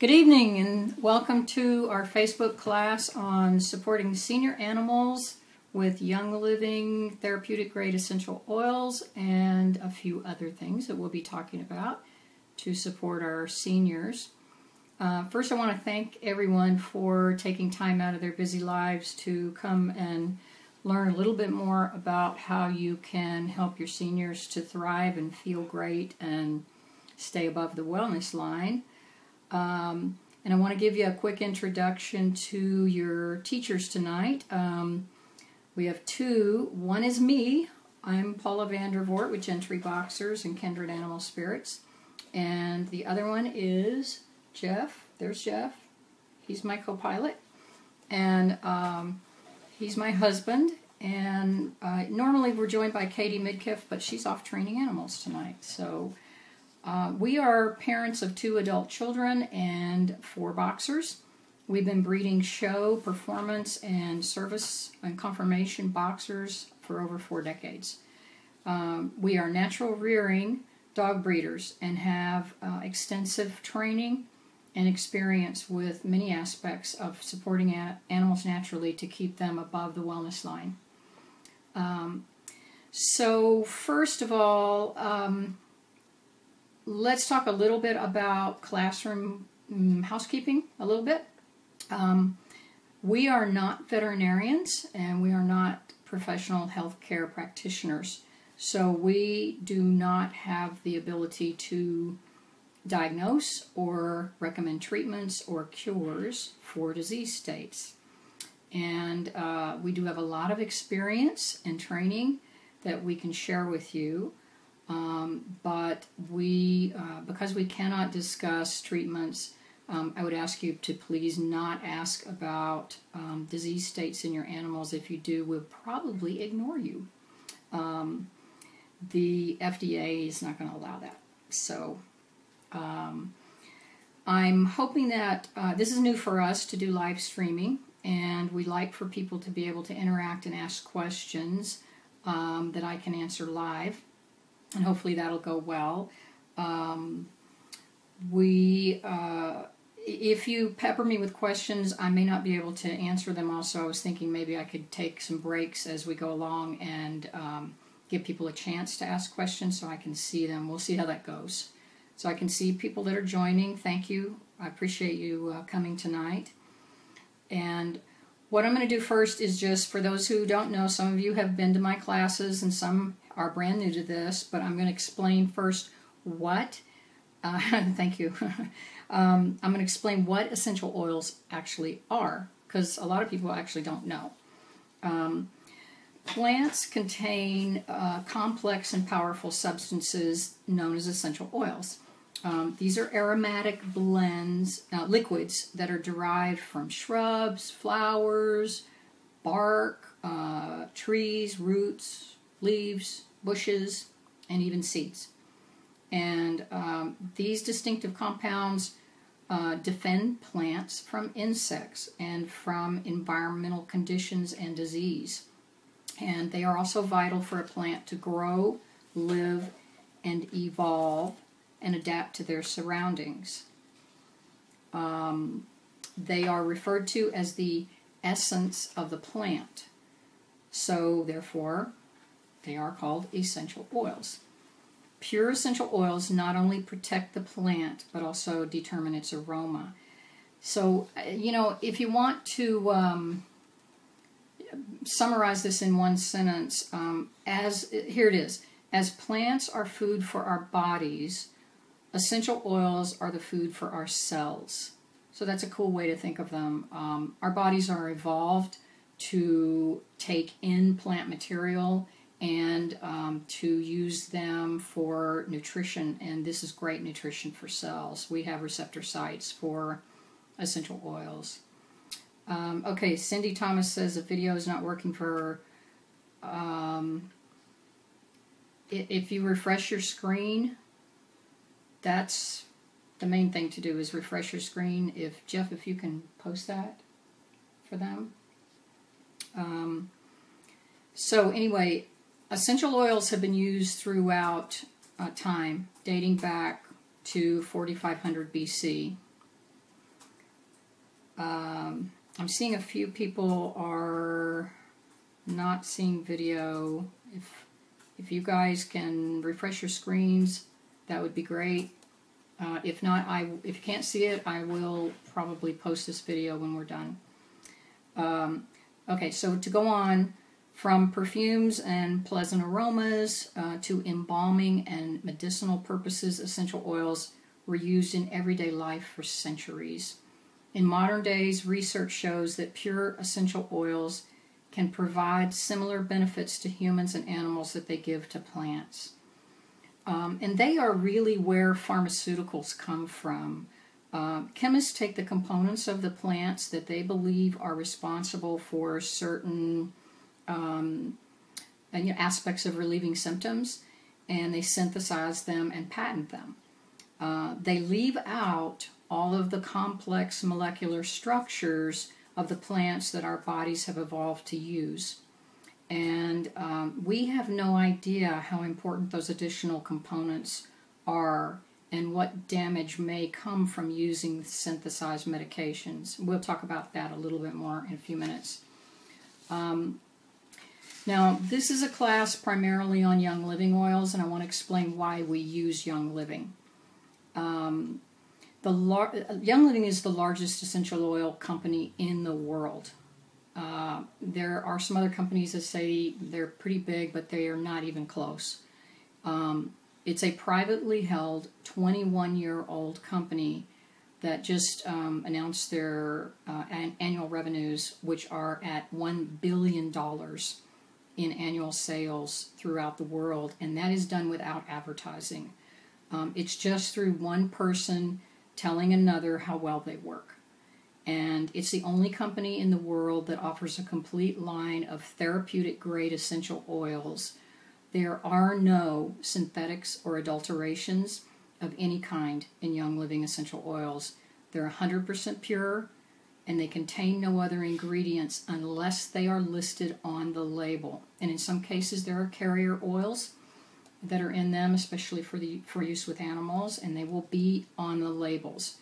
Good evening and welcome to our Facebook class on supporting senior animals with Young Living therapeutic grade essential oils and a few other things that we'll be talking about to support our seniors. First, I want to thank everyone for taking time out of their busy lives to come and learn a little bit more about how you can help your seniors to thrive and feel great and stay above the wellness line. And I want to give you a quick introduction to your teachers tonight. We have two. One is me. I'm Paula Vandervoort with Gentry Boxers and Kindred Animal Spirits. And the other one is Jeff. There's Jeff. He's my co-pilot. And he's my husband. And normally we're joined by Katie Midkiff, but she's off training animals tonight. So we are parents of 2 adult children and 4 boxers. We've been breeding show, performance, and service and conformation boxers for over 4 decades. We are natural rearing dog breeders and have extensive training and experience with many aspects of supporting animals naturally to keep them above the wellness line. So first of all, let's talk a little bit about classroom housekeeping a little bit. We are not veterinarians and we are not professional healthcare practitioners. So we do not have the ability to diagnose or recommend treatments or cures for disease states. And we do have a lot of experience and training that we can share with you. But we, because we cannot discuss treatments, I would ask you to please not ask about disease states in your animals. If you do, we'll probably ignore you. The FDA is not going to allow that. So I'm hoping that this is new for us to do live streaming, and we like for people to be able to interact and ask questions that I can answer live. And hopefully that'll go well. If you pepper me with questions, I may not be able to answer them all, so I was thinking maybe I could take some breaks as we go along and give people a chance to ask questions so I can see them. We'll see how that goes. So I can see people that are joining. Thank you. I appreciate you coming tonight. And what I'm going to do first is just, for those who don't know, some of you have been to my classes and some are brand new to this, but I'm going to explain first what, thank you, I'm going to explain what essential oils actually are, because a lot of people actually don't know. Plants contain complex and powerful substances known as essential oils. These are aromatic blends, liquids that are derived from shrubs, flowers, bark, trees, roots, leaves, bushes, and even seeds. And these distinctive compounds defend plants from insects and from environmental conditions and disease. And they are also vital for a plant to grow, live, and evolve and adapt to their surroundings. They are referred to as the essence of the plant. So, therefore, they are called essential oils. Pure essential oils not only protect the plant, but also determine its aroma. So, if you want to summarize this in one sentence, here it is. As plants are food for our bodies, essential oils are the food for our cells. So that's a cool way to think of them. Our bodies are evolved to take in plant material and to use them for nutrition, and this is great nutrition for cells. We have receptor sites for essential oils. Okay, Cindy Thomas says the video is not working for her. If you refresh your screen, that's the main thing to do, is refresh your screen. Jeff, if you can post that for them. So anyway, essential oils have been used throughout time, dating back to 4500 BC. I'm seeing a few people are not seeing video. If you guys can refresh your screens, that would be great. If not, if you can't see it, I will probably post this video when we're done. Okay, so to go on, from perfumes and pleasant aromas to embalming and medicinal purposes, essential oils were used in everyday life for centuries. In modern days, research shows that pure essential oils can provide similar benefits to humans and animals that they give to plants. And they are really where pharmaceuticals come from. Chemists take the components of the plants that they believe are responsible for certain aspects of relieving symptoms, and they synthesize them and patent them. They leave out all of the complex molecular structures of the plants that our bodies have evolved to use. And we have no idea how important those additional components are and what damage may come from using synthesized medications. We'll talk about that a little bit more in a few minutes. Now, this is a class primarily on Young Living oils, and I want to explain why we use Young Living. Young Living is the largest essential oil company in the world. There are some other companies that say they're pretty big, but they are not even close. It's a privately held 21-year-old company that just announced their annual revenues, which are at $1 billion in annual sales throughout the world, and that is done without advertising. It's just through one person telling another how well they work. And it's the only company in the world that offers a complete line of therapeutic-grade essential oils. There are no synthetics or adulterations of any kind in Young Living essential oils. They're 100% pure, and they contain no other ingredients unless they are listed on the label. And in some cases, there are carrier oils that are in them, especially for use with animals, and they will be on the labels.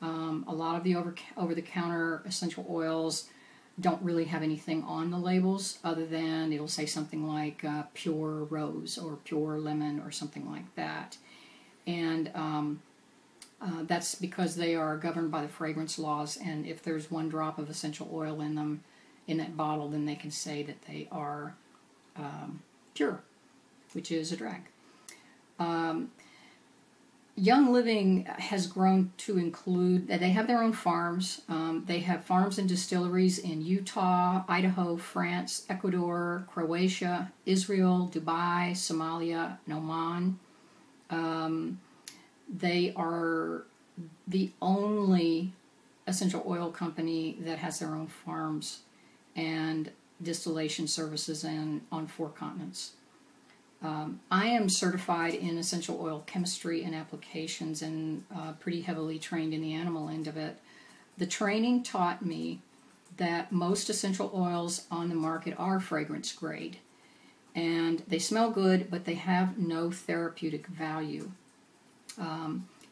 A lot of the over-the-counter essential oils don't really have anything on the labels other than it'll say something like pure rose or pure lemon or something like that. And that's because they are governed by the fragrance laws, and if there's one drop of essential oil in them, in that bottle, then they can say that they are pure, which is a drag. Young Living has grown to include that they have their own farms. They have farms and distilleries in Utah, Idaho, France, Ecuador, Croatia, Israel, Dubai, Somalia, and Oman. They are the only essential oil company that has their own farms and distillation services on 4 continents. I am certified in essential oil chemistry and applications and pretty heavily trained in the animal end of it. The training taught me that most essential oils on the market are fragrance grade, and they smell good, but they have no therapeutic value.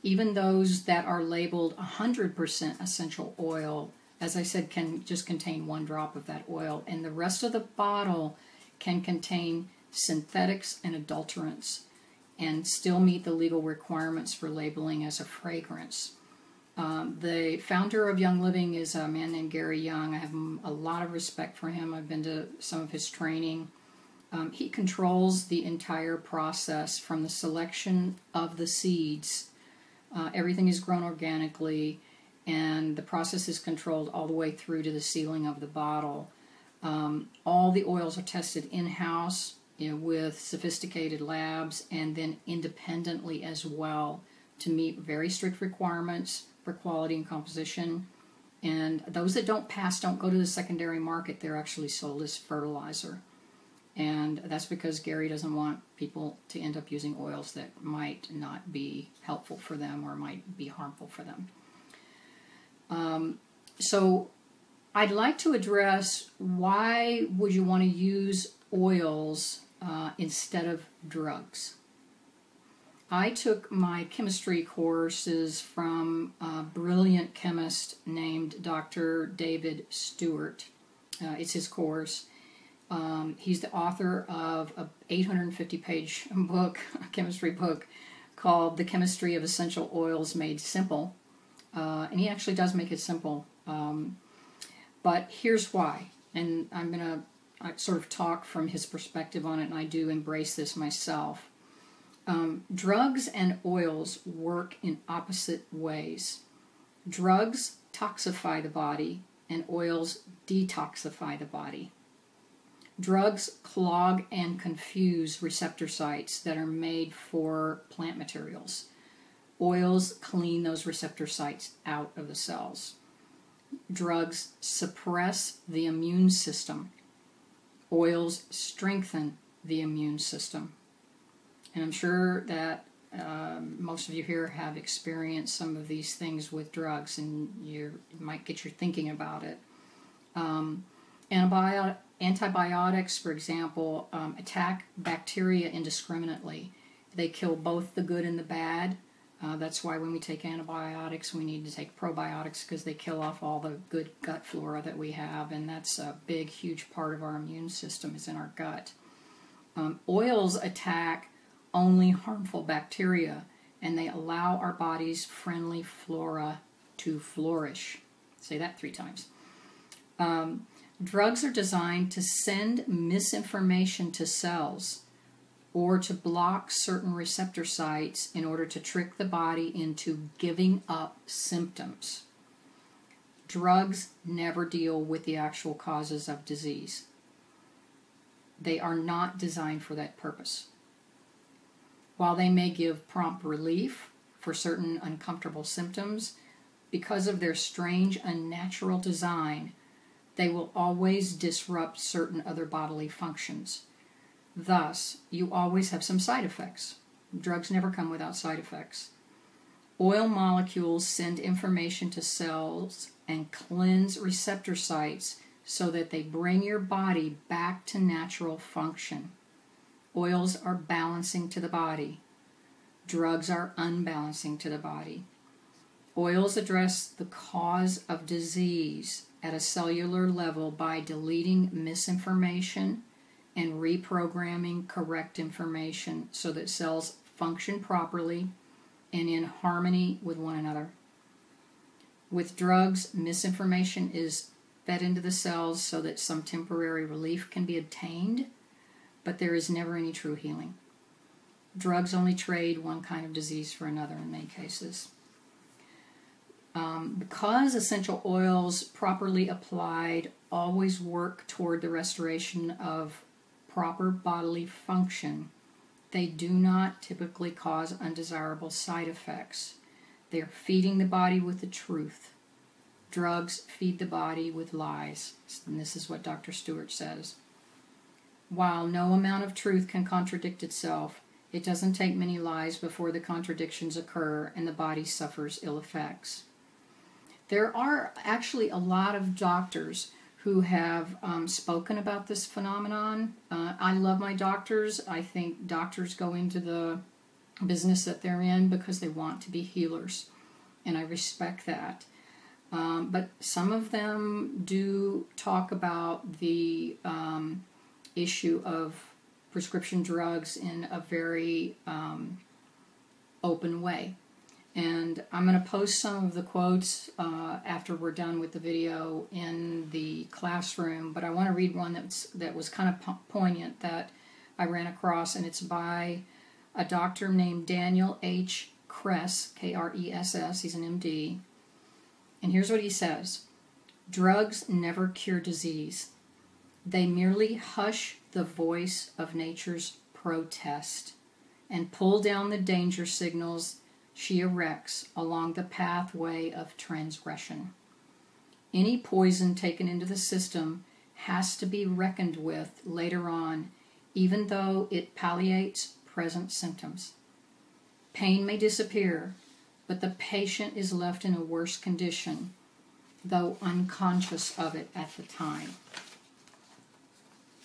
Even those that are labeled 100% essential oil, as I said, can just contain 1 drop of that oil, and the rest of the bottle can contain synthetics and adulterants and still meet the legal requirements for labeling as a fragrance. The founder of Young Living is a man named Gary Young. I have a lot of respect for him. I've been to some of his training. He controls the entire process from the selection of the seeds. Everything is grown organically, and the process is controlled all the way through to the sealing of the bottle. All the oils are tested in-house, with sophisticated labs, and then independently as well to meet very strict requirements for quality and composition. And those that don't pass don't go to the secondary market. They're actually sold as fertilizer. And that's because Gary doesn't want people to end up using oils that might not be helpful for them or might be harmful for them. So I'd like to address, why would you want to use oils instead of drugs? I took my chemistry courses from a brilliant chemist named Dr. David Stewart. It's his course. He's the author of an 850-page book, a chemistry book, called The Chemistry of Essential Oils Made Simple. And he actually does make it simple. But here's why. And I'm going to sort of talk from his perspective on it, and I do embrace this myself. Drugs and oils work in opposite ways. Drugs toxify the body, and oils detoxify the body. Drugs clog and confuse receptor sites that are made for plant materials. Oils clean those receptor sites out of the cells. Drugs suppress the immune system. Oils strengthen the immune system. And I'm sure that most of you here have experienced some of these things with drugs, and you might get your thinking about it. Antibiotics, for example, attack bacteria indiscriminately. They kill both the good and the bad. That's why when we take antibiotics, we need to take probiotics, because they kill off all the good gut flora that we have, and that's a big, huge part of our immune system is in our gut. Oils attack only harmful bacteria, and they allow our body's friendly flora to flourish. Say that 3 times. Drugs are designed to send misinformation to cells or to block certain receptor sites in order to trick the body into giving up symptoms. Drugs never deal with the actual causes of disease. They are not designed for that purpose. While they may give prompt relief for certain uncomfortable symptoms, because of their strange, unnatural design, they will always disrupt certain other bodily functions. Thus, you always have some side effects. Drugs never come without side effects. Oil molecules send information to cells and cleanse receptor sites so that they bring your body back to natural function. Oils are balancing to the body. Drugs are unbalancing to the body. Oils address the cause of disease at a cellular level by deleting misinformation and reprogramming correct information so that cells function properly and in harmony with one another. With drugs, misinformation is fed into the cells so that some temporary relief can be obtained, but there is never any true healing. Drugs only trade one kind of disease for another in many cases. Because essential oils properly applied always work toward the restoration of proper bodily function, they do not typically cause undesirable side effects. They are feeding the body with the truth. Drugs feed the body with lies, and this is what Dr. Stewart says. While no amount of truth can contradict itself, it doesn't take many lies before the contradictions occur and the body suffers ill effects. There are actually a lot of doctors who have spoken about this phenomenon. I love my doctors. I think doctors go into the business that they're in because they want to be healers, and I respect that. But some of them do talk about the issue of prescription drugs in a very open way. And I'm going to post some of the quotes after we're done with the video in the classroom, but I want to read one that was kind of poignant that I ran across, and it's by a doctor named Daniel H. Kress, K-R-E-S-S, he's an MD. And here's what he says: drugs never cure disease. They merely hush the voice of nature's protest and pull down the danger signals she erects along the pathway of transgression. Any poison taken into the system has to be reckoned with later on, even though it palliates present symptoms. Pain may disappear, but the patient is left in a worse condition, though unconscious of it at the time.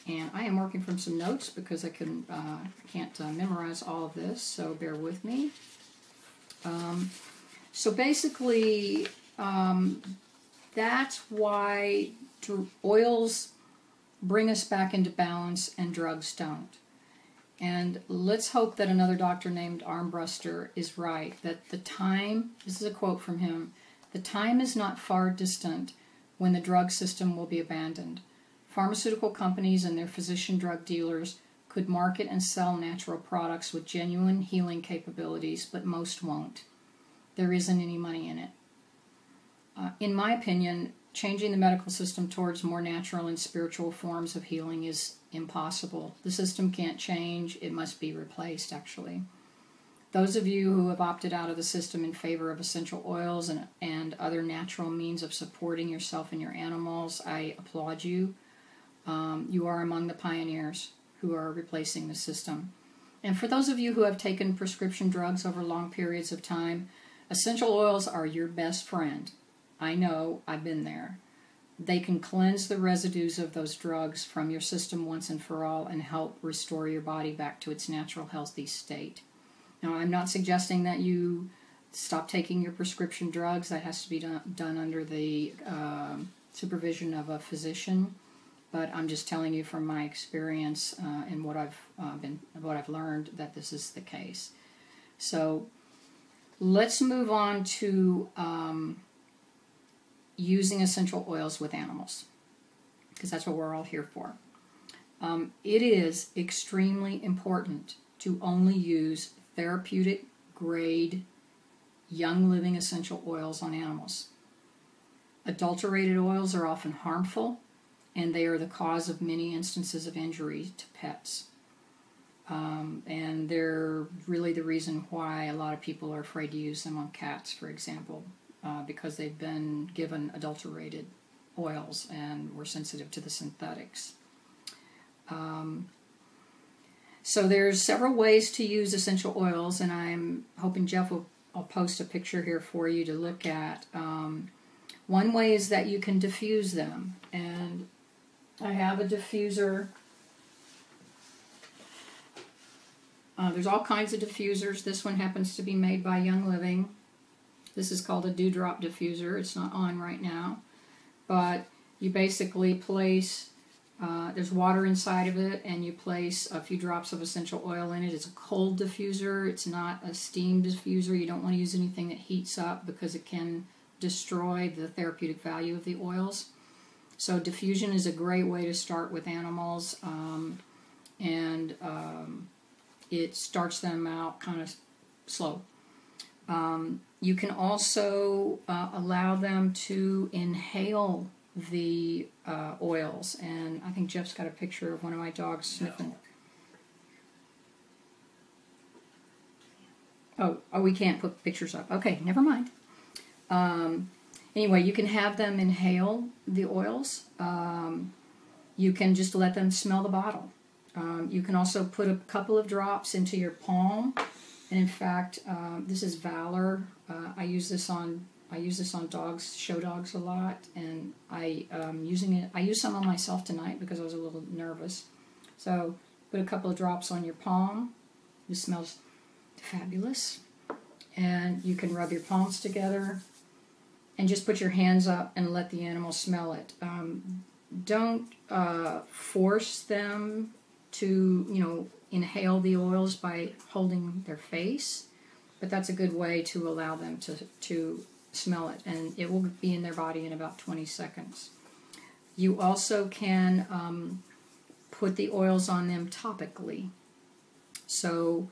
And I am working from some notes because I can't memorize all of this, so bear with me. So basically, that's why oils bring us back into balance and drugs don't. And let's hope that another doctor named Armbruster is right, that the time, this is a quote from him, the time is not far distant when the drug system will be abandoned. Pharmaceutical companies and their physician drug dealers could market and sell natural products with genuine healing capabilities, but most won't. There isn't any money in it. In my opinion, changing the medical system towards more natural and spiritual forms of healing is impossible. The system can't change. It must be replaced, actually. Those of you who have opted out of the system in favor of essential oils and other natural means of supporting yourself and your animals, I applaud you. You are among the pioneers who are replacing the system. And for those of you who have taken prescription drugs over long periods of time, essential oils are your best friend. I know, I've been there. They can cleanse the residues of those drugs from your system once and for all and help restore your body back to its natural, healthy state. Now, I'm not suggesting that you stop taking your prescription drugs. That has to be done under the supervision of a physician. But I'm just telling you from my experience and what I've learned that this is the case. So let's move on to using essential oils with animals, because that's what we're all here for. It is extremely important to only use therapeutic grade young living essential oils on animals. Adulterated oils are often harmful, and they are the cause of many instances of injury to pets. And they're really the reason why a lot of people are afraid to use them on cats, for example, because they've been given adulterated oils and were sensitive to the synthetics. So there's several ways to use essential oils, and I'm hoping Jeff I'll post a picture here for you to look at. One way is that you can diffuse them, and I have a diffuser. There's all kinds of diffusers. This one happens to be made by Young Living. This is called a dewdrop diffuser. It's not on right now, but you basically place, there's water inside of it, and you place a few drops of essential oil in it. It's a cold diffuser. It's not a steam diffuser. You don't want to use anything that heats up because it can destroy the therapeutic value of the oils. So diffusion is a great way to start with animals, and it starts them out kind of slow. You can also allow them to inhale the oils, and I think Jeff's got a picture of one of my dogs sniffing. Oh, we can't put pictures up. Okay, never mind. Anyway, you can have them inhale the oils. You can just let them smell the bottle. You can also put a couple of drops into your palm. And in fact, this is Valor. I use this on dogs, show dogs a lot, and using it. I used some on myself tonight because I was a little nervous. So put a couple of drops on your palm. It smells fabulous. And you can rub your palms together and just put your hands up and let the animal smell it. Don't force them to, inhale the oils by holding their face, but that's a good way to allow them to smell it, and it will be in their body in about 20 seconds. You also can put the oils on them topically. So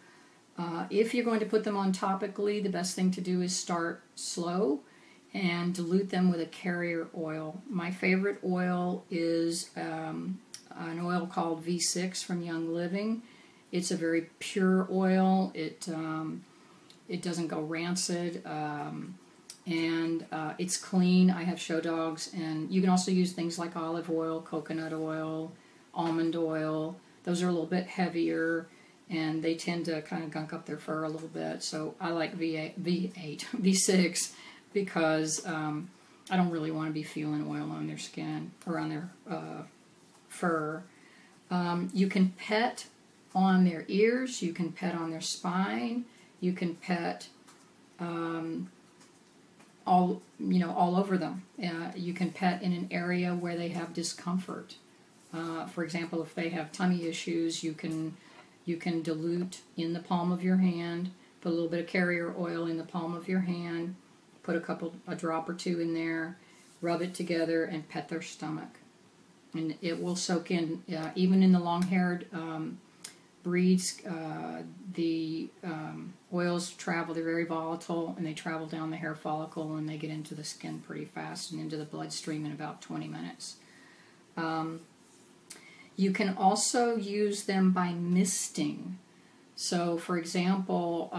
if you're going to put them on topically, the best thing to do is start slow and dilute them with a carrier oil. My favorite oil is an oil called V6 from Young Living. It's a very pure oil. It doesn't go rancid, and it's clean. I have show dogs, and you can also use things like olive oil, coconut oil, almond oil. Those are a little bit heavier, and they tend to kind of gunk up their fur a little bit. So I like V6 because I don't really want to be feeling oil on their skin or on their fur. You can pet on their ears, you can pet on their spine, you can pet all over them. You can pet in an area where they have discomfort. For example, if they have tummy issues, you can dilute in the palm of your hand, put a little bit of carrier oil in the palm of your hand, put a drop or two in there, rub it together, and pet their stomach. And it will soak in, even in the long-haired breeds, the oils travel, they're very volatile, and they travel down the hair follicle, and they get into the skin pretty fast and into the bloodstream in about 20 minutes. You can also use them by misting. So, for example,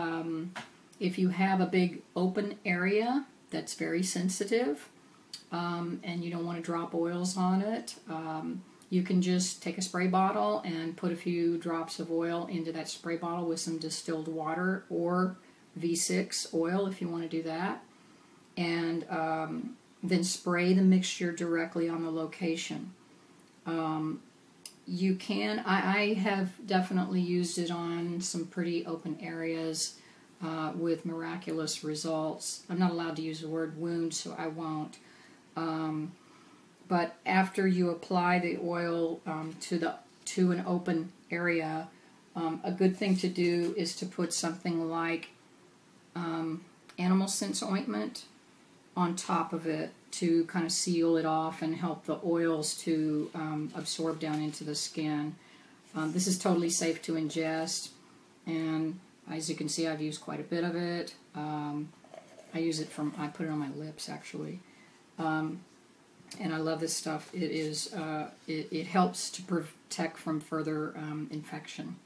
if you have a big open area that's very sensitive, and you don't want to drop oils on it, you can just take a spray bottle and put a few drops of oil into that spray bottle with some distilled water or V6 oil if you want to do that, and then spray the mixture directly on the location. You can, I have definitely used it on some pretty open areas with miraculous results. I'm not allowed to use the word wound, so I won't. But after you apply the oil to an open area, a good thing to do is to put something like animal sense ointment on top of it to kind of seal it off and help the oils to absorb down into the skin. This is totally safe to ingest, and as you can see, I've used quite a bit of it. I put it on my lips actually. And I love this stuff. It helps to protect from further infection.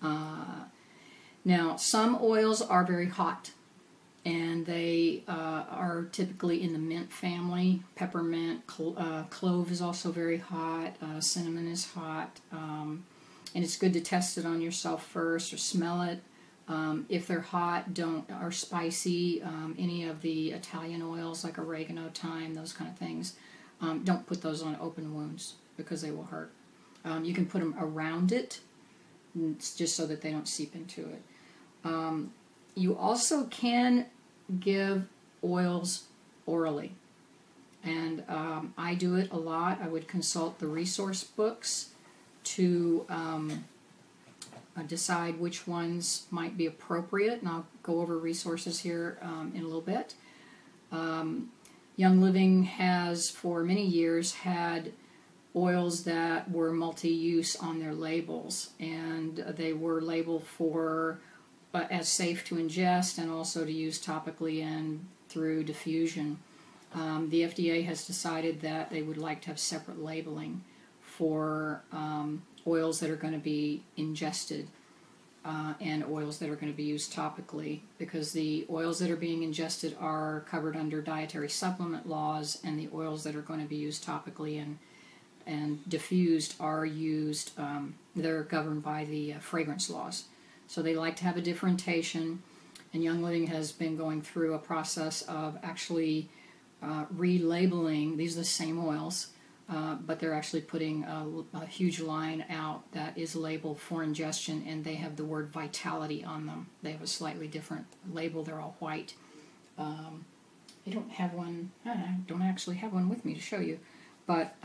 Now, some oils are very hot, and they are typically in the mint family. Peppermint, clove is also very hot. Cinnamon is hot, and it's good to test it on yourself first or smell it. If they're hot, or spicy, any of the Italian oils like oregano, thyme, those kind of things, don't put those on open wounds because they will hurt. You can put them around it, just so that they don't seep into it. You also can give oils orally, and I do it a lot. I would consult the resource books to decide which ones might be appropriate, and I'll go over resources here in a little bit. Young Living has for many years had oils that were multi-use on their labels, and they were labeled for as safe to ingest and also to use topically and through diffusion. The FDA has decided that they would like to have separate labeling for oils that are going to be ingested and oils that are going to be used topically, because the oils that are being ingested are covered under dietary supplement laws, and the oils that are going to be used topically and diffused are used, they're governed by the fragrance laws. So they like to have a differentiation, and Young Living has been going through a process of actually relabeling. These are the same oils, but they're actually putting a huge line out that is labeled for ingestion, and they have the word vitality on them. They have a slightly different label. They're all white. I don't have one. I don't actually have one with me to show you. But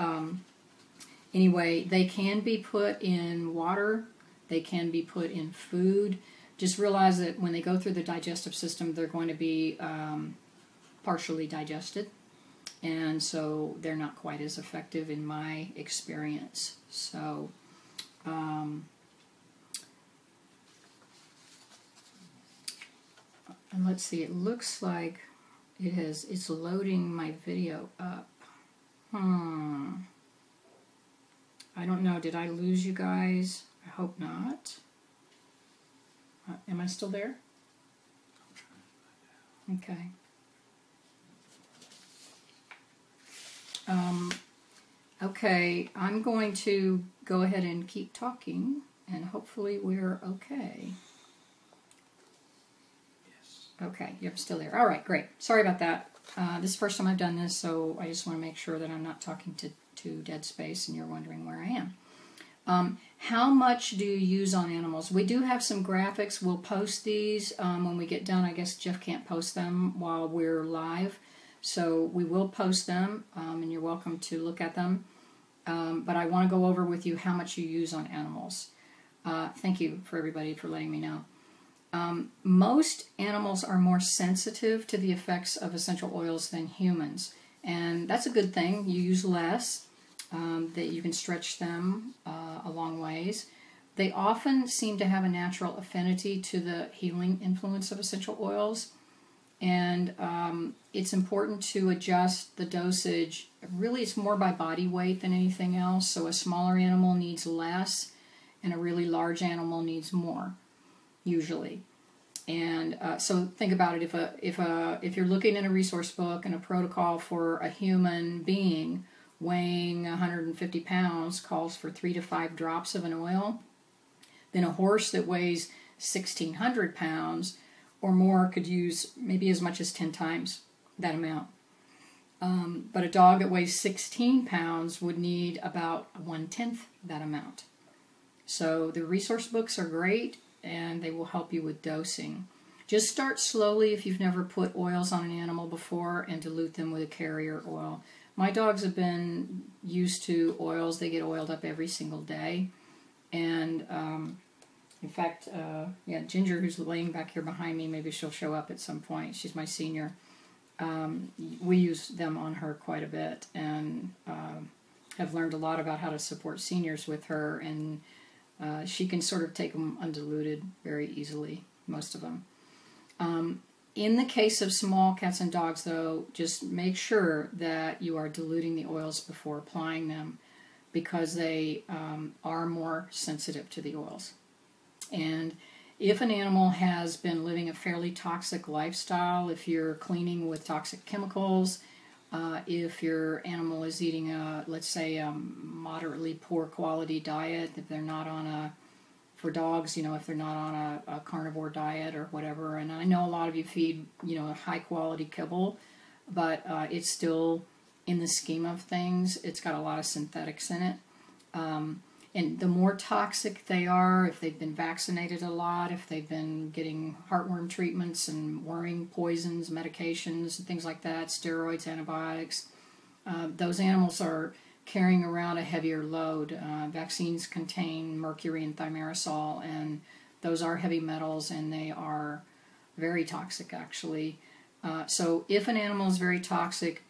anyway, they can be put in water. They can be put in food. Just realize that when they go through the digestive system, they're going to be partially digested. And so they're not quite as effective in my experience. So, and let's see, it looks like it's loading my video up. I don't know, did I lose you guys? I hope not. Am I still there? Okay. Okay, I'm going to go ahead and keep talking, and hopefully we're okay. Yes. Okay, you're still there. All right, great. Sorry about that. This is the first time I've done this, so I just want to make sure that I'm not talking to dead space and you're wondering where I am. How much do you use on animals? We do have some graphics. We'll post these when we get done. I guess Jeff can't post them while we're live, so we will post them, and you're welcome to look at them. But I want to go over with you how much you use on animals. Thank you for everybody for letting me know. Most animals are more sensitive to the effects of essential oils than humans, and that's a good thing. You use less, that you can stretch them a long ways. They often seem to have a natural affinity to the healing influence of essential oils, and it's important to adjust the dosage. Really, it's more by body weight than anything else, so a smaller animal needs less, and a really large animal needs more, usually. And so think about it. If you're looking in a resource book and a protocol for a human being weighing 150 pounds calls for 3 to 5 drops of an oil, then a horse that weighs 1,600 pounds or more could use maybe as much as 10 times that amount. But a dog that weighs 16 pounds would need about 1/10 that amount. So the resource books are great, and they will help you with dosing. Just start slowly if you've never put oils on an animal before, and dilute them with a carrier oil. My dogs have been used to oils. They get oiled up every single day. And in fact, Ginger, who's laying back here behind me, maybe she'll show up at some point. She's my senior. We use them on her quite a bit, and have learned a lot about how to support seniors with her, and she can sort of take them undiluted very easily, most of them. In the case of small cats and dogs, though, just make sure that you are diluting the oils before applying them, because they are more sensitive to the oils. And if an animal has been living a fairly toxic lifestyle, if you're cleaning with toxic chemicals, if your animal is eating let's say, moderately poor quality diet, if they're not on for dogs, if they're not on a carnivore diet or whatever, and I know a lot of you feed, high quality kibble, but it's still, in the scheme of things, it's got a lot of synthetics in it. And the more toxic they are, if they've been vaccinated a lot, if they've been getting heartworm treatments and worming poisons, medications, and things like that, steroids, antibiotics, those animals are carrying around a heavier load. Vaccines contain mercury and thimerosal, and those are heavy metals, and they are very toxic, actually. So if an animal is very toxic,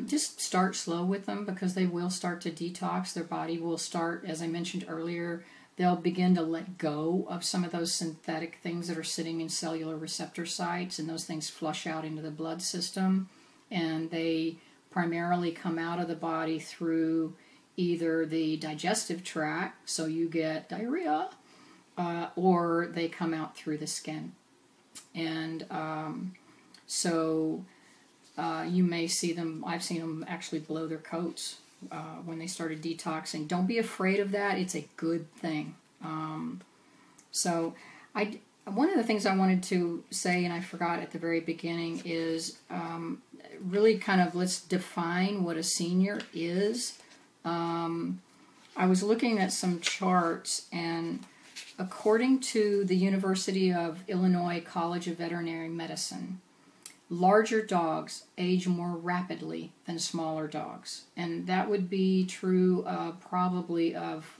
just start slow with them, because they will start to detox. Their body will start, as I mentioned earlier, they'll begin to let go of some of those synthetic things that are sitting in cellular receptor sites, and those things flush out into the blood system, and they primarily come out of the body through either the digestive tract, so you get diarrhea, or they come out through the skin. And you may see them, I've seen them actually blow their coats when they started detoxing. Don't be afraid of that. It's a good thing. One of the things I wanted to say, and I forgot at the very beginning, is really kind of let's define what a senior is. I was looking at some charts, and according to the University of Illinois College of Veterinary Medicine, larger dogs age more rapidly than smaller dogs. And that would be true probably of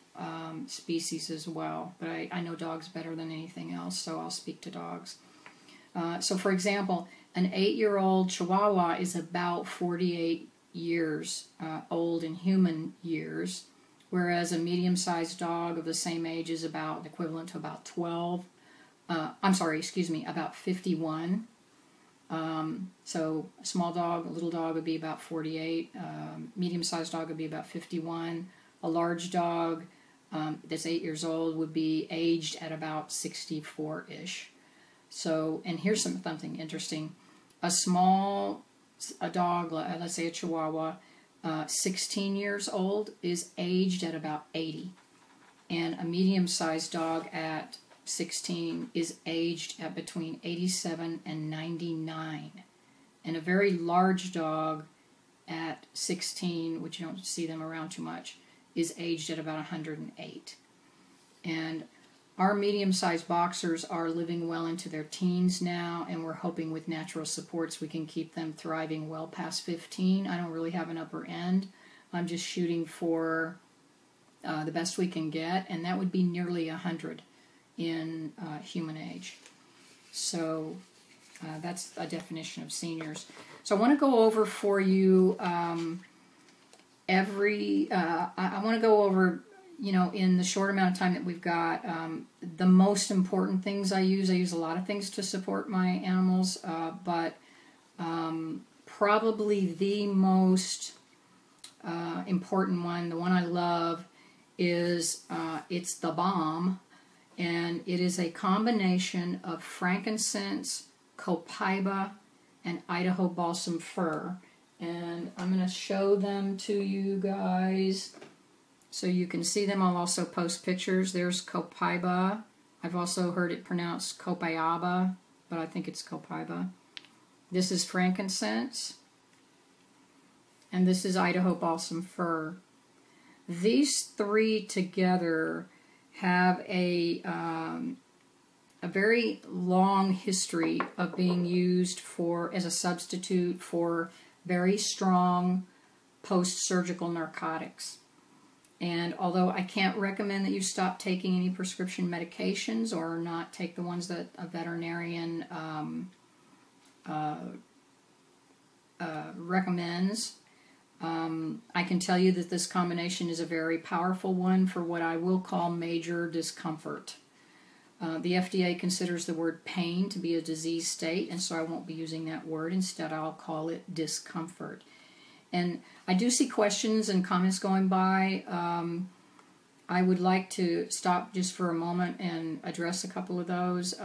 species as well. But I know dogs better than anything else, so I'll speak to dogs. So for example, an 8-year-old Chihuahua is about 48 years old in human years, whereas a medium-sized dog of the same age is about equivalent to about about 51. So a small dog, a little dog would be about 48, medium-sized dog would be about 51, a large dog that's 8 years old would be aged at about 64-ish. So, and here's something interesting. A dog, let's say a Chihuahua, 16 years old is aged at about 80. And a medium-sized dog at 16 is aged at between 87 and 99. And a very large dog at 16, which you don't see them around too much, is aged at about 108. And our medium-sized boxers are living well into their teens now, and we're hoping with natural supports we can keep them thriving well past 15. I don't really have an upper end. I'm just shooting for the best we can get, and that would be nearly 100 in human age. So that's a definition of seniors. So I want to go over for you I want to go over, in the short amount of time that we've got, the most important things I use. I use a lot of things to support my animals, but probably the most important one, the one I love, is it's the balm, and it is a combination of frankincense, copaiba, and Idaho balsam fir. And I'm going to show them to you guys so you can see them. I'll also post pictures. There's copaiba. I've also heard it pronounced copaiba, but I think it's copaiba. This is frankincense, and this is Idaho balsam fir. These three together have a very long history of being used as a substitute for very strong post-surgical narcotics. And although I can't recommend that you stop taking any prescription medications or not take the ones that a veterinarian recommends, I can tell you that this combination is a very powerful one for what I will call major discomfort. The FDA considers the word pain to be a disease state, and so I won't be using that word. Instead, I'll call it discomfort. And I do see questions and comments going by. I would like to stop just for a moment and address a couple of those.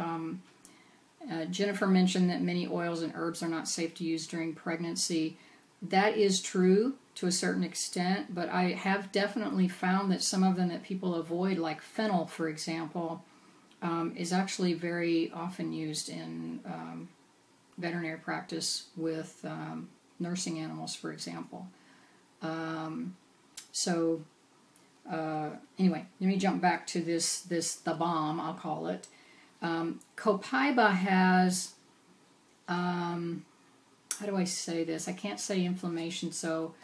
Jennifer mentioned that many oils and herbs are not safe to use during pregnancy. That is true to a certain extent, but I have definitely found that some of them that people avoid, like fennel, for example, is actually very often used in veterinary practice with nursing animals, for example. Anyway, let me jump back to the balm, I'll call it. Copaiba has, how do I say this? I can't say inflammation, so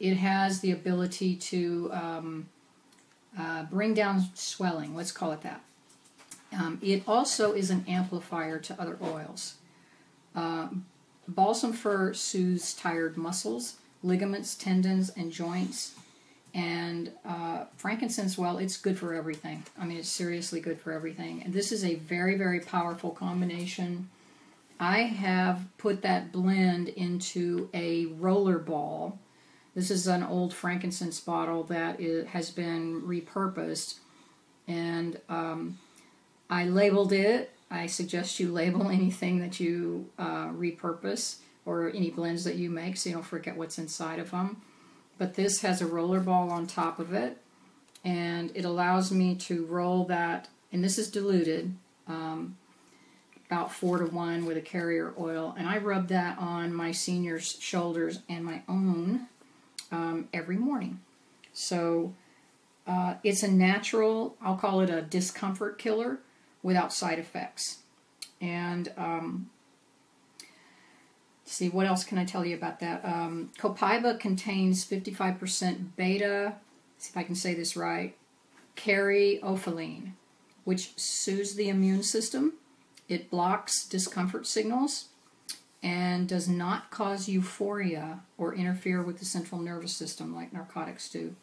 it has the ability to bring down swelling, let's call it that. It also is an amplifier to other oils. Balsam fir soothes tired muscles, ligaments, tendons, and joints. And frankincense, well, it's good for everything. I mean, it's seriously good for everything. And this is a very, very powerful combination. I have put that blend into a roller ball. This is an old frankincense bottle that has been repurposed. And I labeled it. I suggest you label anything that you repurpose or any blends that you make so you don't forget what's inside of them. But this has a roller ball on top of it, and it allows me to roll that, and this is diluted, about 4-to-1 with a carrier oil, and I rub that on my senior's shoulders and my own every morning. So it's a natural, I'll call it a discomfort killer without side effects. And see, what else can I tell you about that? Copaiba contains 55% beta, see if I can say this right, caryophyllene, which soothes the immune system. It blocks discomfort signals and does not cause euphoria or interfere with the central nervous system like narcotics do.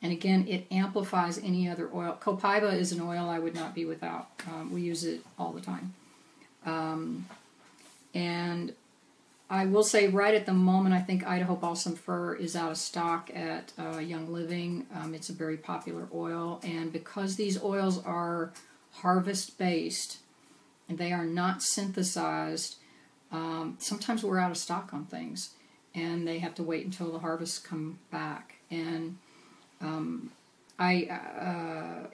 And again, it amplifies any other oil. Copaiba is an oil I would not be without. We use it all the time. And I will say right at the moment, I think Idaho balsam fir is out of stock at Young Living. It's a very popular oil. And because these oils are harvest-based and they are not synthesized, sometimes we're out of stock on things. And they have to wait until the harvests come back. And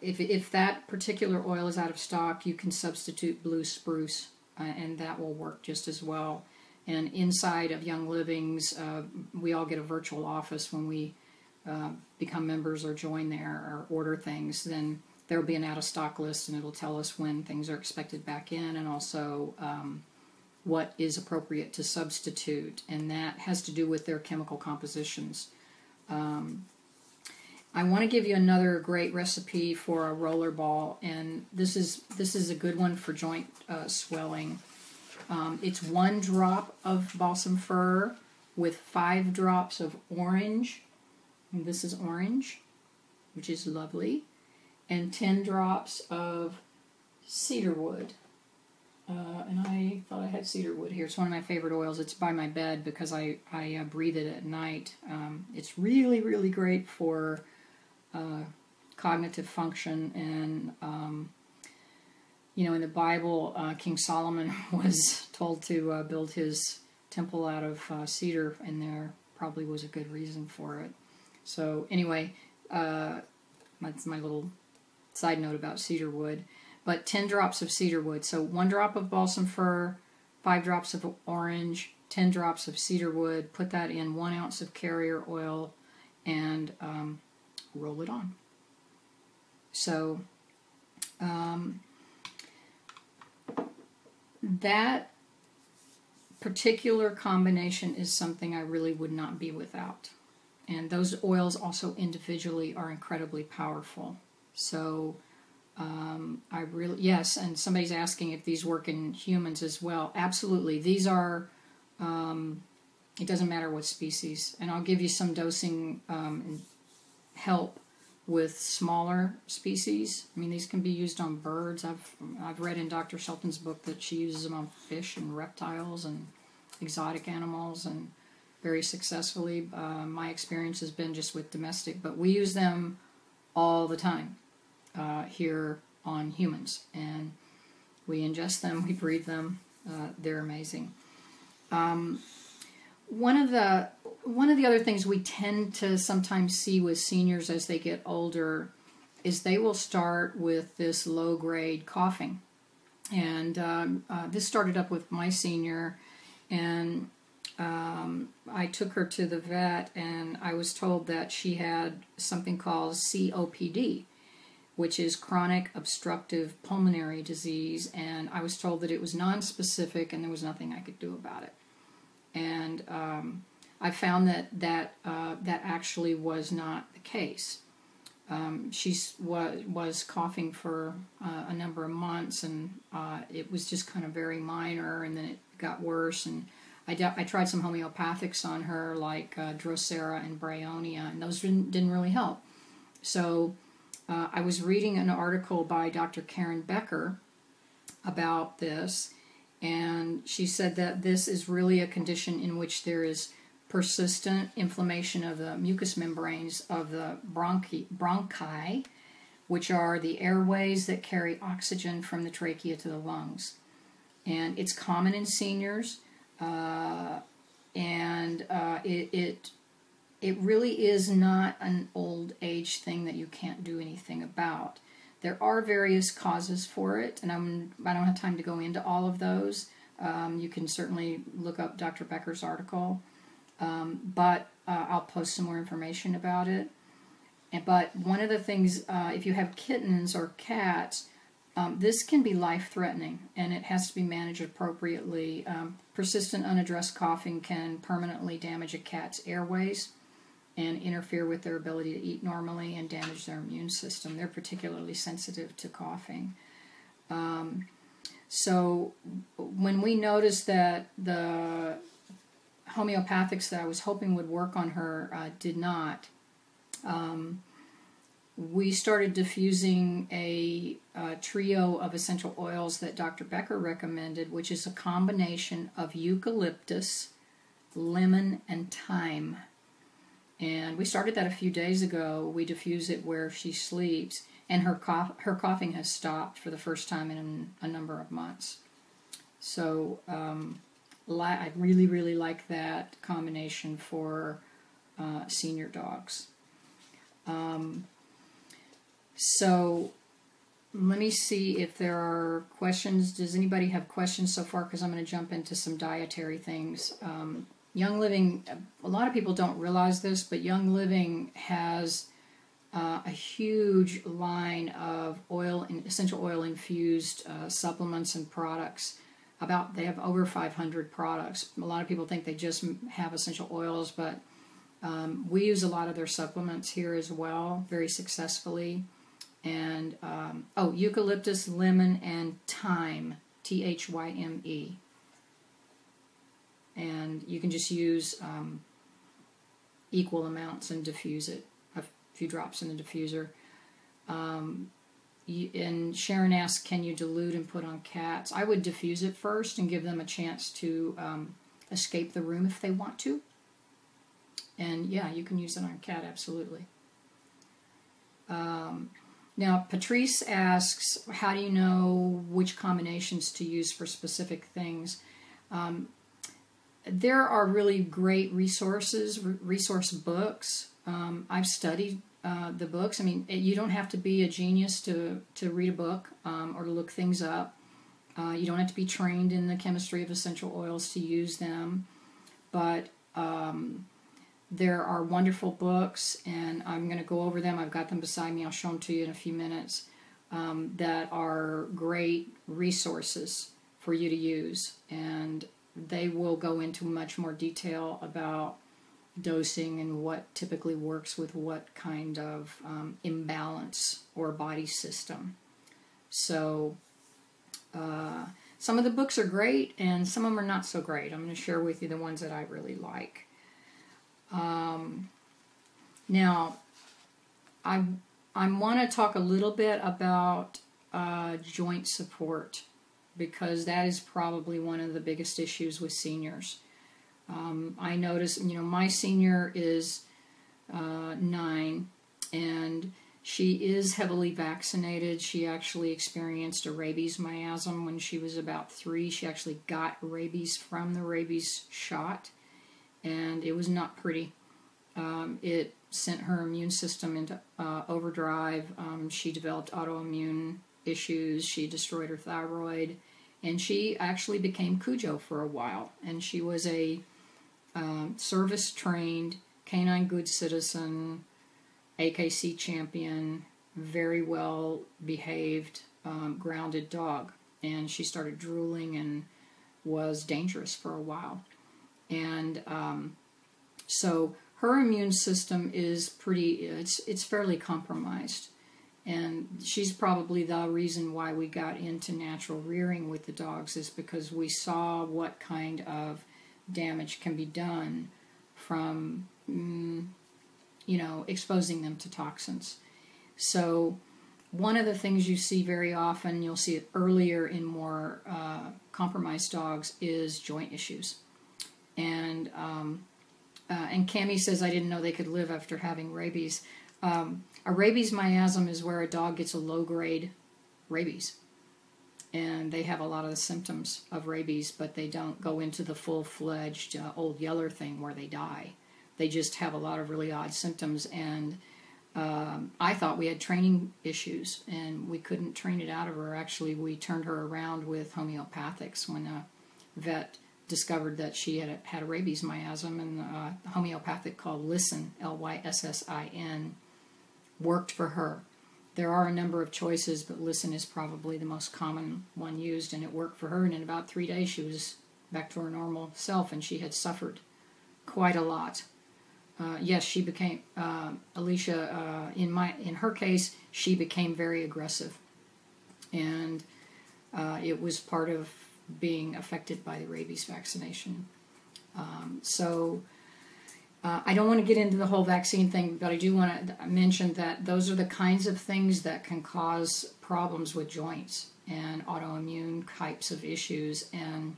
if that particular oil is out of stock, you can substitute blue spruce, and that will work just as well. And inside of Young Living's, we all get a virtual office when we become members or join there or order things, then there will be an out-of-stock list, and it'll tell us when things are expected back in, and also what is appropriate to substitute, and that has to do with their chemical compositions. I want to give you another great recipe for a roller ball, and this is a good one for joint swelling. It's 1 drop of balsam fir with 5 drops of orange, and this is orange, which is lovely, and 10 drops of cedar wood. And I thought I had cedar wood here. It's one of my favorite oils. It's by my bed because I breathe it at night. It's really, really great for cognitive function, and in the Bible, King Solomon was told to build his temple out of cedar, and there probably was a good reason for it. So anyway, that's my little side note about cedar wood. But 10 drops of cedar wood. So 1 drop of balsam fir, 5 drops of orange, 10 drops of cedar wood. Put that in 1 ounce of carrier oil, and roll it on. So that particular combination is something I really would not be without. And those oils also individually are incredibly powerful. So yes, and somebody's asking if these work in humans as well. Absolutely. These are, it doesn't matter what species. And I'll give you some dosing help with smaller species. I mean, these can be used on birds. I've read in Dr. Shelton's book that she uses them on fish and reptiles and exotic animals, and very successfully. My experience has been just with domestic, but we use them all the time here on humans, and we ingest them, we breathe them. They're amazing. One of the other things we tend to sometimes see with seniors as they get older is they will start with this low-grade coughing. And this started up with my senior, and I took her to the vet, and I was told that she had something called COPD, which is chronic obstructive pulmonary disease, and I was told that it was nonspecific and there was nothing I could do about it. And I found that actually was not the case. She was coughing for a number of months, and it was just kind of very minor, and then it got worse. And I tried some homeopathics on her, like Drosera and Bryonia, and those didn't really help. So I was reading an article by Dr. Karen Becker about this, and she said that this is really a condition in which there is persistent inflammation of the mucous membranes of the bronchi, which are the airways that carry oxygen from the trachea to the lungs. And it's common in seniors, it really is not an old age thing that you can't do anything about. There are various causes for it, and I don't have time to go into all of those. You can certainly look up Dr. Becker's article, but I'll post some more information about it. But one of the things, if you have kittens or cats, this can be life-threatening, and it has to be managed appropriately. Persistent unaddressed coughing can permanently damage a cat's airways and interfere with their ability to eat normally and damage their immune system. They're particularly sensitive to coughing. So when we noticed that the homeopathics that I was hoping would work on her did not, we started diffusing a trio of essential oils that Dr. Becker recommended, which is a combination of eucalyptus, lemon, and thyme. And we started that a few days ago. We diffuse it where she sleeps, and her coughing has stopped for the first time in a number of months. So I really, really like that combination for senior dogs. So let me see if there are questions. Does anybody have questions so far? Because I'm going to jump into some dietary things. Young Living, a lot of people don't realize this, but Young Living has a huge line of essential oil infused supplements and products. They have over 500 products. A lot of people think they just have essential oils, but we use a lot of their supplements here as well, very successfully. And eucalyptus, lemon, and thyme, THYME. And you can just use equal amounts and diffuse it, a few drops in the diffuser. And Sharon asked, can you dilute and put on cats? I would diffuse it first and give them a chance to escape the room if they want to. And yeah, you can use it on a cat, absolutely. Now, Patrice asks, how do you know which combinations to use for specific things? There are really great resource books. I've studied the books. I mean, you don't have to be a genius to read a book or to look things up. You don't have to be trained in the chemistry of essential oils to use them. But there are wonderful books, and I'm going to go over them. I've got them beside me. I'll show them to you in a few minutes, that are great resources for you to use. And they will go into much more detail about dosing and what typically works with what kind of imbalance or body system. So some of the books are great, and some of them are not so great. I'm going to share with you the ones that I really like. Now, I want to talk a little bit about joint support, because that is probably one of the biggest issues with seniors. I notice, my senior is 9, and she is heavily vaccinated. She actually experienced a rabies miasm when she was about 3. She actually got rabies from the rabies shot, and it was not pretty. It sent her immune system into overdrive. She developed autoimmune issues. She destroyed her thyroid, and she actually became Cujo for a while. And she was a service-trained, canine good citizen, AKC champion, very well-behaved, grounded dog. And she started drooling and was dangerous for a while. And so her immune system is it's fairly compromised. And she's probably the reason why we got into natural rearing with the dogs, is because we saw what kind of damage can be done from, exposing them to toxins. So one of the things you see very often, you'll see it earlier in more compromised dogs, is joint issues. And Cammie says, I didn't know they could live after having rabies. A rabies miasm is where a dog gets a low-grade rabies. And they have a lot of the symptoms of rabies, but they don't go into the full-fledged old yeller thing where they die. They just have a lot of really odd symptoms. And I thought we had training issues, and we couldn't train it out of her. Actually, we turned her around with homeopathics when a vet discovered that she had a rabies miasm, and homeopathic called Lyssin, Lyssin, worked for her. There are a number of choices, but Lyssin is probably the most common one used, and it worked for her, and in about 3 days she was back to her normal self, and she had suffered quite a lot. Yes, she became, Alicia, in her case, she became very aggressive, and it was part of being affected by the rabies vaccination. I don't want to get into the whole vaccine thing, but I do want to mention that those are the kinds of things that can cause problems with joints and autoimmune types of issues. And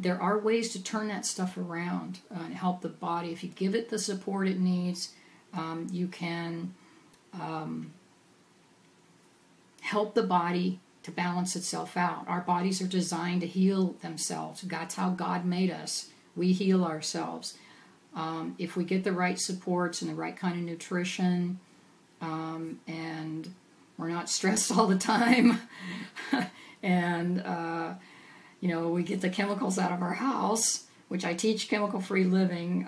there are ways to turn that stuff around and help the body. If you give it the support it needs, you can help the body to balance itself out. Our bodies are designed to heal themselves. That's how God made us. We heal ourselves. If we get the right supports and the right kind of nutrition, and we're not stressed all the time, and we get the chemicals out of our house, which I teach chemical-free living.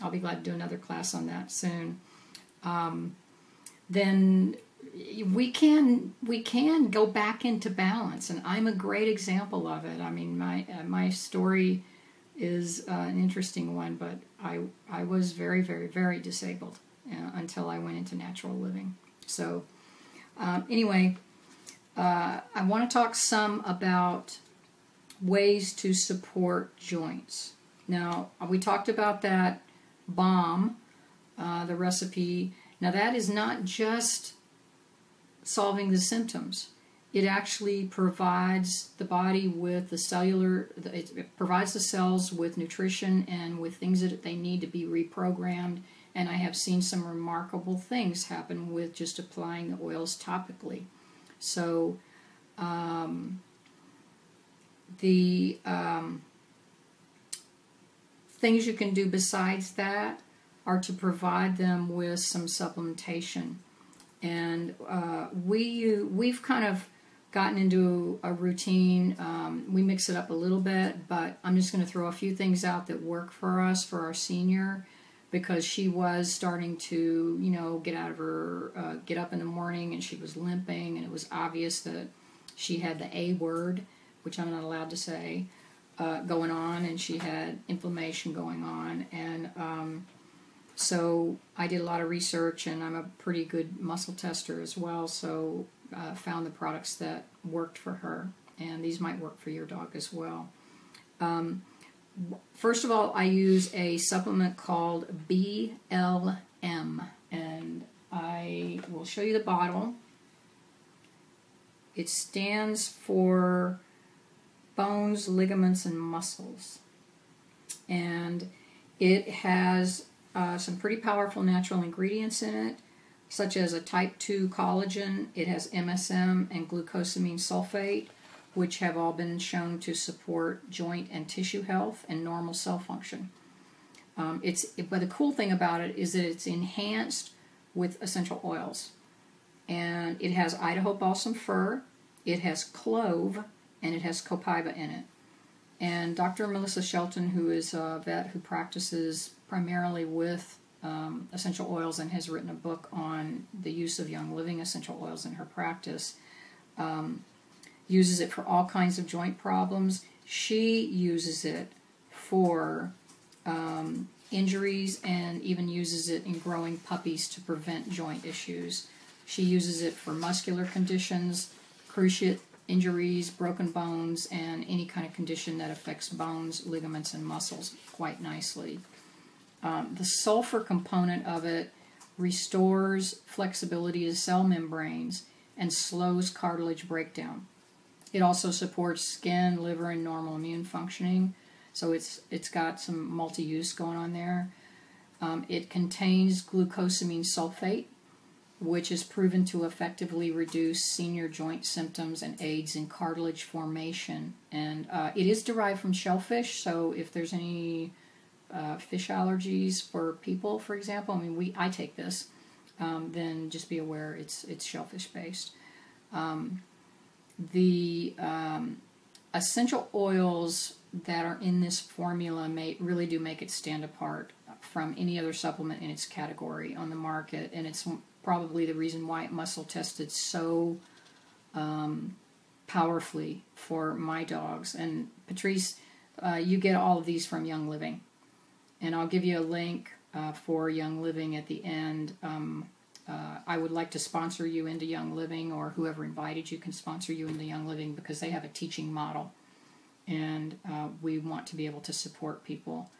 I'll be glad to do another class on that soon. Then we can go back into balance, and I'm a great example of it. I mean, my story is an interesting one, but I was very, very, very disabled until I went into natural living. So anyway, I want to talk some about ways to support joints. Now, we talked about that balm, the recipe. Now, that is not just solving the symptoms. It actually provides the body with it provides the cells with nutrition and with things that they need to be reprogrammed. And I have seen some remarkable things happen with just applying the oils topically. So, the things you can do besides that are to provide them with some supplementation. And we've kind of gotten into a routine. We mix it up a little bit, but I'm just going to throw a few things out that work for us, for our senior, because she was starting to, get up in the morning, and she was limping, and it was obvious that she had the A word, which I'm not allowed to say, going on, and she had inflammation going on. And so I did a lot of research, and I'm a pretty good muscle tester as well, so found the products that worked for her, and these might work for your dog as well. First of all, I use a supplement called BLM, and I will show you the bottle. It stands for bones, ligaments, and muscles, and it has some pretty powerful natural ingredients in it, such as a type 2 collagen. It has MSM and glucosamine sulfate, which have all been shown to support joint and tissue health and normal cell function. But the cool thing about it is that it's enhanced with essential oils. And it has Idaho balsam fir, it has clove, and it has copaiba in it. And Dr. Melissa Shelton, who is a vet who practices primarily with essential oils and has written a book on the use of Young Living essential oils in her practice, uses it for all kinds of joint problems. She uses it for injuries, and even uses it in growing puppies to prevent joint issues. She uses it for muscular conditions, cruciate injuries, broken bones, and any kind of condition that affects bones, ligaments, and muscles quite nicely. The sulfur component of it restores flexibility to cell membranes and slows cartilage breakdown. It also supports skin, liver, and normal immune functioning, so it's got some multi-use going on there. It contains glucosamine sulfate, which is proven to effectively reduce senior joint symptoms and aids in cartilage formation. And it is derived from shellfish, so if there's any fish allergies for people, for example, I take this, then just be aware it's shellfish based. The essential oils that are in this formula really do make it stand apart from any other supplement in its category on the market, and it's probably the reason why it muscle tested so powerfully for my dogs. And Patrice, you get all of these from Young Living, and I'll give you a link for Young Living at the end. I would like to sponsor you into Young Living, or whoever invited you can sponsor you into Young Living, because they have a teaching model, and we want to be able to support people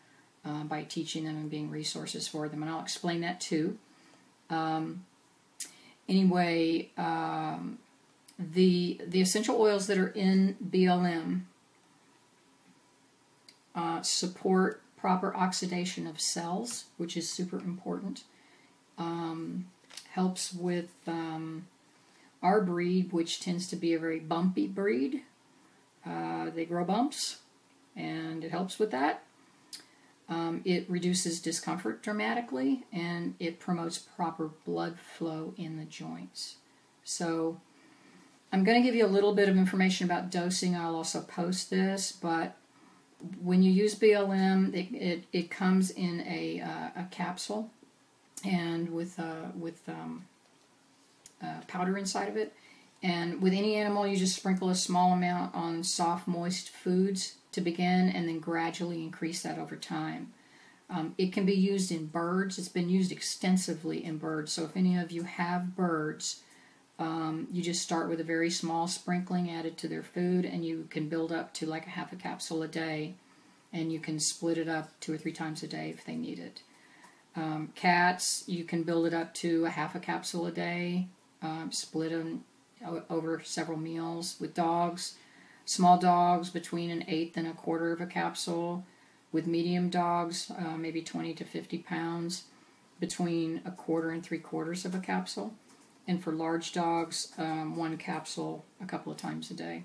by teaching them and being resources for them, and I'll explain that too. Anyway, the essential oils that are in BLM support proper oxidation of cells, which is super important. Helps with our breed, which tends to be a very bumpy breed. They grow bumps, and it helps with that. It reduces discomfort dramatically, and it promotes proper blood flow in the joints. So I'm going to give you a little bit of information about dosing. I'll also post this, but When you use BLM, it comes in a capsule and with powder inside of it. And with any animal, you just sprinkle a small amount on soft, moist foods to begin, and then gradually increase that over time. It can be used in birds. It's been used extensively in birds. So if any of you have birds, you just start with a very small sprinkling added to their food, and you can build up to like a half a capsule a day, and you can split it up 2 or 3 times a day if they need it. Cats, you can build it up to a half a capsule a day, split them over several meals. With dogs, small dogs, between 1/8 and 1/4 of a capsule. With medium dogs, maybe 20 to 50 pounds, between 1/4 and 3/4 of a capsule. And for large dogs, 1 capsule a couple of times a day.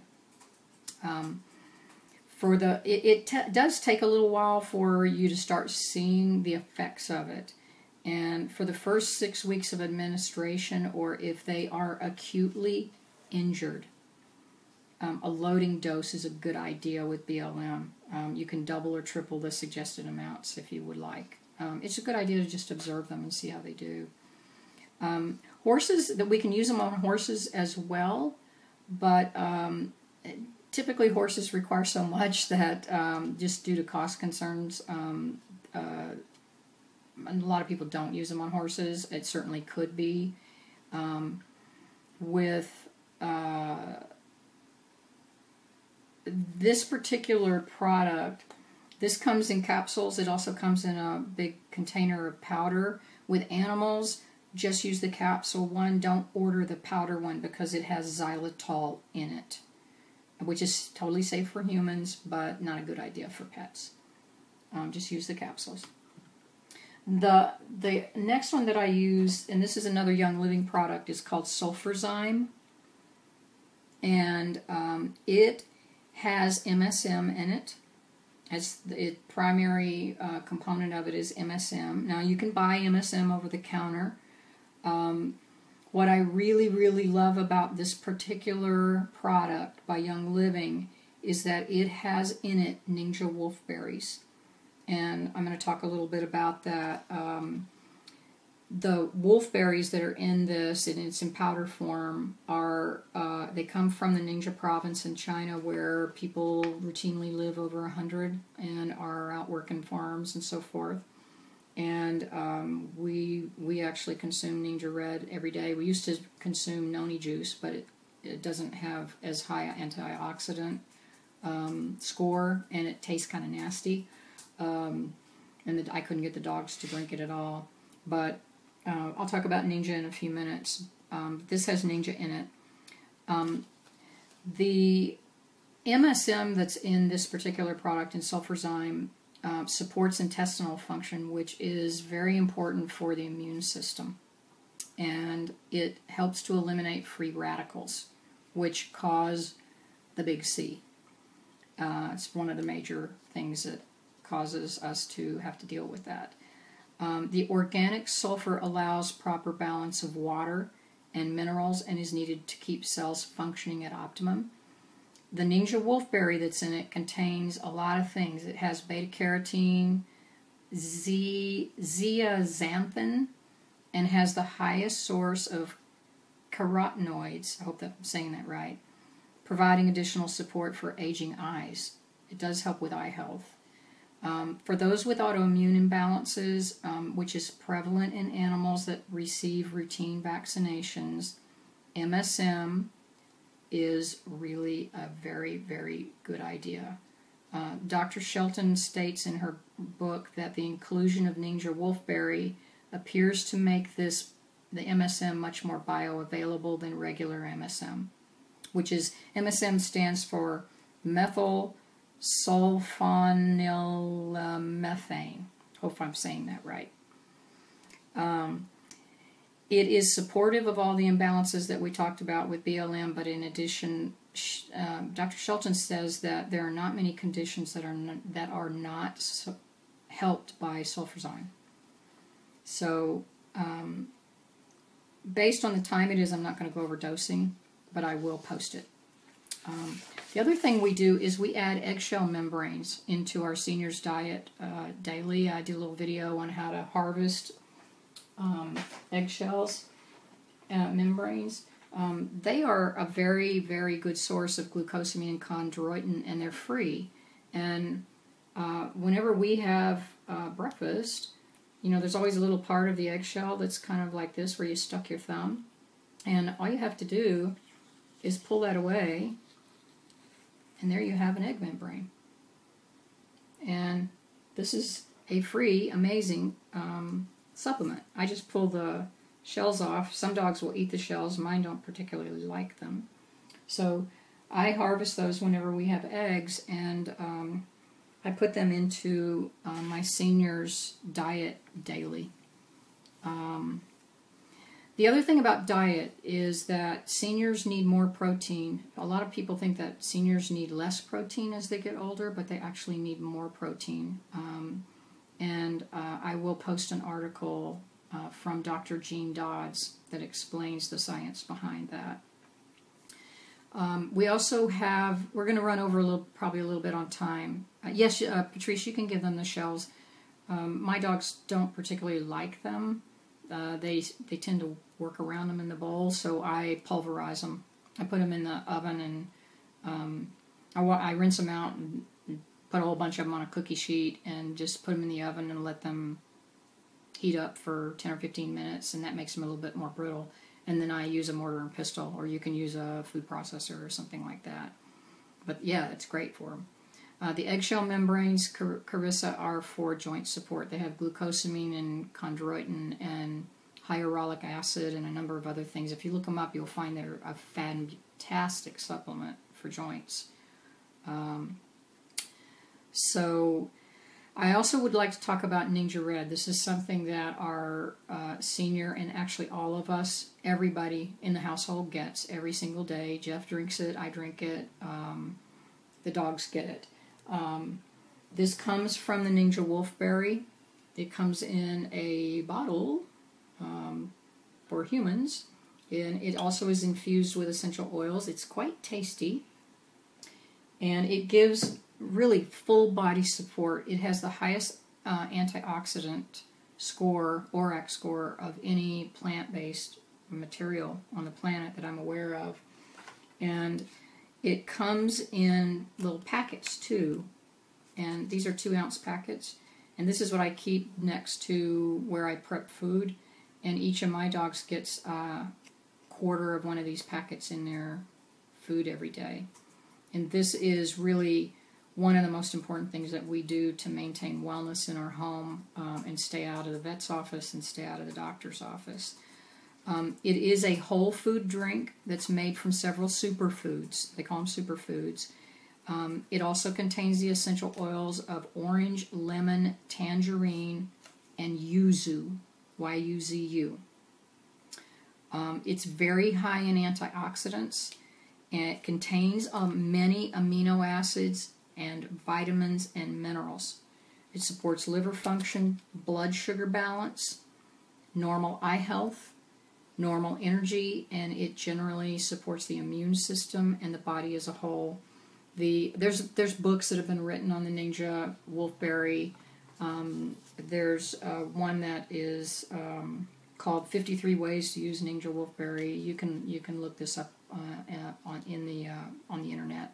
It does take a little while for you to start seeing the effects of it. And for the first 6 weeks of administration, or if they are acutely injured, a loading dose is a good idea with BLM. You can double or triple the suggested amounts if you would like. It's a good idea to just observe them and see how they do. Horses, that we can use them on horses as well, but typically horses require so much that just due to cost concerns, a lot of people don't use them on horses. It certainly could be. With this particular product, this comes in capsules. It also comes in a big container of powder. With animals, just use the capsule one. Don't order the powder one because it has xylitol in it, which is totally safe for humans, but not a good idea for pets. Just use the capsules. The next one that I use, and this is another Young Living product, is called Sulfurzyme. And it has MSM in it. As the primary component of it is MSM. Now you can buy MSM over the counter. What I really, really love about this particular product by Young Living is that it has in it Ninja wolfberries. And I'm going to talk a little bit about that. The wolfberries that are in this, and it's in powder form, they come from the Ninja province in China, where people routinely live over 100 and are out working farms and so forth. And we actually consume Ninja Red every day. We used to consume noni juice, but it doesn't have as high an antioxidant score, and it tastes kind of nasty. And I couldn't get the dogs to drink it at all. But I'll talk about Ninja in a few minutes. This has Ninja in it. The MSM that's in this particular product, in Sulfurzyme, supports intestinal function, which is very important for the immune system. And it helps to eliminate free radicals, which cause the big C. It's one of the major things that causes us to have to deal with that. The organic sulfur allows proper balance of water and minerals and is needed to keep cells functioning at optimum. The Ninja wolfberry that's in it contains a lot of things. It has beta-carotene, zeaxanthin, and has the highest source of carotenoids, I hope that I'm saying that right, providing additional support for aging eyes. It does help with eye health. For those with autoimmune imbalances, which is prevalent in animals that receive routine vaccinations, MSM is really a very, very good idea. Dr. Shelton states in her book that the inclusion of Ninja wolfberry appears to make the MSM much more bioavailable than regular MSM, which is, MSM stands for methyl sulfonylmethane. Hope I'm saying that right. It is supportive of all the imbalances that we talked about with BLM, but in addition, Dr. Shelton says that there are not many conditions that are not helped by Sulfurzyme. So, based on the time it is, I'm not going to go over dosing, but I will post it. The other thing we do is we add eggshell membranes into our seniors' diet daily. I did a little video on how to harvest eggshells, membranes. They are a very, very good source of glucosamine and chondroitin, and they're free. And whenever we have breakfast, you know, there's always a little part of the eggshell that's kind of like this where you stuck your thumb. And all you have to do is pull that away, and there you have an egg membrane. And this is a free, amazing supplement. I just pull the shells off. Some dogs will eat the shells. Mine don't particularly like them. So I harvest those whenever we have eggs, and I put them into my seniors' diet daily. The other thing about diet is that seniors need more protein. A lot of people think that seniors need less protein as they get older, but they actually need more protein. And I will post an article from Dr. Jean Dodds that explains the science behind that. We also have, we're going to run over probably a little bit on time. Yes, Patrice, you can give them the shells. My dogs don't particularly like them. They tend to work around them in the bowl, so I pulverize them. I put them in the oven, and I rinse them out and put a whole bunch of them on a cookie sheet and just put them in the oven and let them heat up for 10 or 15 minutes, and that makes them a little bit more brittle. And then I use a mortar and pestle, or you can use a food processor or something like that. But yeah, it's great for them. The eggshell membranes, Carissa, are for joint support. They have glucosamine and chondroitin and hyaluronic acid and a number of other things. If you look them up, you'll find they're a fantastic supplement for joints. So I also would like to talk about Ninja Red. This is something that our senior, and actually all of us, everybody in the household gets every single day. Jeff drinks it, I drink it, the dogs get it. This comes from the Ninja Wolfberry. It comes in a bottle for humans, and it also is infused with essential oils. It's quite tasty, and it gives really full body support. It has the highest antioxidant score, ORAC score, of any plant-based material on the planet that I'm aware of. And it comes in little packets too, and these are 2-ounce packets. And this is what I keep next to where I prep food, and each of my dogs gets a quarter of one of these packets in their food every day. And this is really one of the most important things that we do to maintain wellness in our home and stay out of the vet's office and stay out of the doctor's office. It is a whole food drink that's made from several superfoods. They call them superfoods. It also contains the essential oils of orange, lemon, tangerine, and yuzu, Y-U-Z-U. It's very high in antioxidants, and it contains many amino acids and vitamins and minerals. It supports liver function, blood sugar balance, normal eye health, normal energy, and it generally supports the immune system and the body as a whole. There's books that have been written on the Ninja Wolfberry. There's one that is called 53 Ways to Use Ninja Wolfberry. You can look this up on the internet.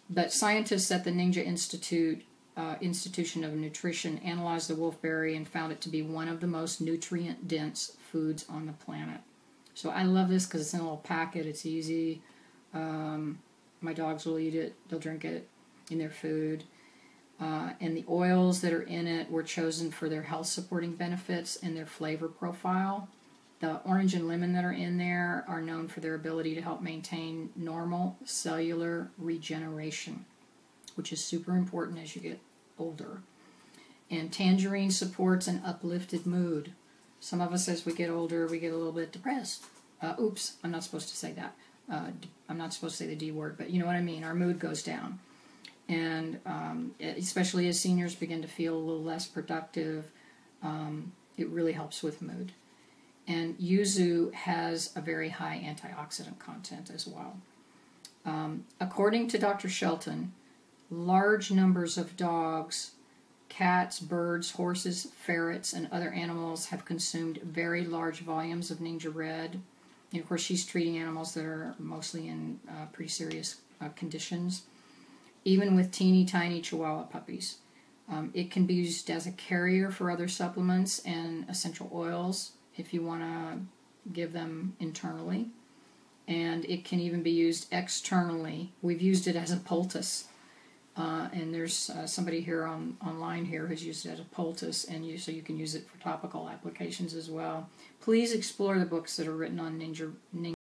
But scientists at the Ninja Institution of Nutrition analyzed the wolfberry and found it to be one of the most nutrient-dense foods on the planet. So I love this because it's in a little packet. It's easy. My dogs will eat it. They'll drink it in their food. And the oils that are in it were chosen for their health-supporting benefits and their flavor profile. The orange and lemon that are in there are known for their ability to help maintain normal cellular regeneration, which is super important as you get older. And tangerine supports an uplifted mood. Some of us, as we get older, we get a little bit depressed. Oops, I'm not supposed to say that. I'm not supposed to say the D word, but you know what I mean. Our mood goes down. And especially as seniors begin to feel a little less productive, it really helps with mood. And yuzu has a very high antioxidant content as well. According to Dr. Shelton, large numbers of dogs, cats, birds, horses, ferrets, and other animals have consumed very large volumes of Ninja Red. And of course, she's treating animals that are mostly in pretty serious conditions, even with teeny tiny Chihuahua puppies. It can be used as a carrier for other supplements and essential oils if you want to give them internally. And it can even be used externally. We've used it as a poultice. And there's somebody here online here who's used it as a poultice, and so you can use it for topical applications as well. Please explore the books that are written on Ninja